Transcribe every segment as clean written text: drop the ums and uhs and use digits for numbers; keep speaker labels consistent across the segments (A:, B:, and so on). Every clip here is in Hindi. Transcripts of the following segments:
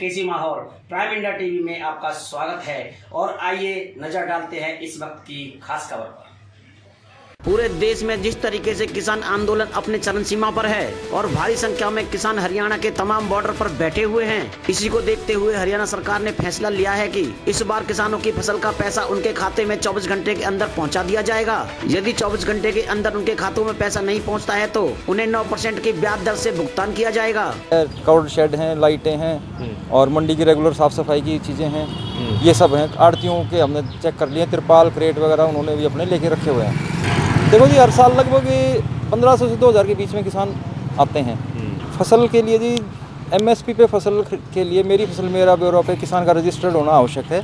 A: कैसी माहौल। प्राइम इंडिया टीवी में आपका स्वागत है और आइए नजर डालते हैं इस वक्त की खास खबर पर। पूरे देश में जिस तरीके से किसान आंदोलन अपने चरम सीमा पर है और भारी संख्या में किसान हरियाणा के तमाम बॉर्डर पर बैठे हुए हैं, इसी को देखते हुए हरियाणा सरकार ने फैसला लिया है कि इस बार किसानों की फसल का पैसा उनके खाते में 24 घंटे के अंदर पहुंचा दिया जाएगा। यदि 24 घंटे के अंदर उनके खातों में पैसा नहीं पहुंचता है तो उन्हें 9% की ब्याज दर से भुगतान किया जाएगा।
B: कवर्ड शेड हैं, लाइटें हैं और मंडी की रेगुलर साफ सफाई की चीज़ें हैं, ये सब हैं। आड़तियों के हमने चेक कर लिए, तिरपाल क्रेट वगैरह उन्होंने भी अपने लेके रखे हुए हैं। देखो जी, हर साल लगभग 1500 से 2000 के बीच में किसान आते हैं फसल के लिए। जी MSP पे फसल के लिए मेरी फसल मेरा ब्यौरा पे किसान का रजिस्टर्ड होना आवश्यक है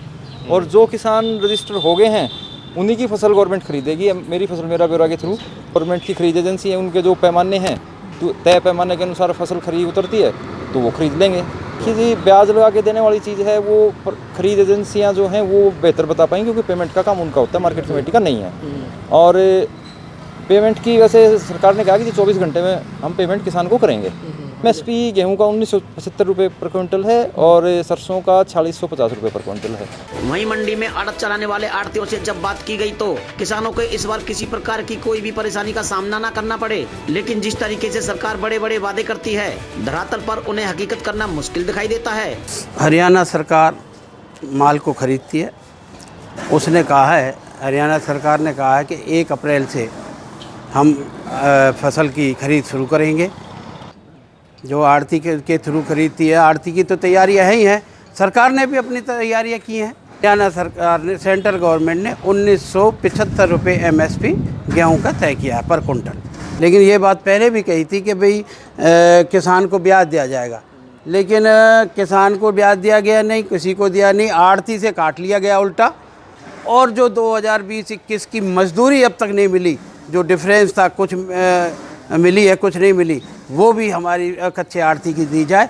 B: और जो किसान रजिस्टर हो गए हैं उन्हीं की फसल गवर्नमेंट खरीदेगी। मेरी फसल मेरा ब्यौरा के थ्रू गवर्नमेंट की खरीद एजेंसी है, उनके जो पैमाने हैं तो तय पैमाने के अनुसार फसल खरीद उतरती है तो वो खरीद लेंगे। कि जी ब्याज लगा के देने वाली चीज़ है वो खरीद एजेंसियाँ जो हैं वो बेहतर बता पाएंगी, क्योंकि पेमेंट का काम उनका होता है, मार्केट कमेटी का नहीं है। और पेमेंट की वैसे सरकार ने कहा कि 24 घंटे में हम पेमेंट किसान को करेंगे। MSP गेहूं का 1975 रुपये पर क्विंटल है और सरसों का 4650 रुपये पर क्विंटल है।
A: वहीं मंडी में आड़त चलाने वाले आड़तियों से जब बात की गई तो किसानों को इस बार किसी प्रकार की कोई भी परेशानी का सामना न करना पड़े, लेकिन जिस तरीके से सरकार बड़े बड़े वादे करती है, धरातल पर उन्हें हकीकत करना मुश्किल दिखाई देता है।
C: हरियाणा सरकार माल को खरीदती है। उसने कहा है, हरियाणा सरकार ने कहा है कि 1 अप्रैल से हम फसल की खरीद शुरू करेंगे। जो आड़ती के थ्रू खरीदती है, आड़ती की तो तैयारियां है ही हैं, सरकार ने भी अपनी तैयारियां की हैं। हरियाणा सरकार ने, सेंट्रल गवर्नमेंट ने 1975 रुपये MSP गेहूं का तय किया है पर कुंटल। लेकिन ये बात पहले भी कही थी कि भाई किसान को ब्याज दिया जाएगा, लेकिन किसान को ब्याज दिया गया नहीं, किसी को दिया नहीं, आड़ती से काट लिया गया उल्टा। और जो 2020-21 की मजदूरी अब तक नहीं मिली, जो डिफरेंस था, कुछ मिली है कुछ नहीं मिली, वो भी हमारी कच्चे आड़ती की दी जाए।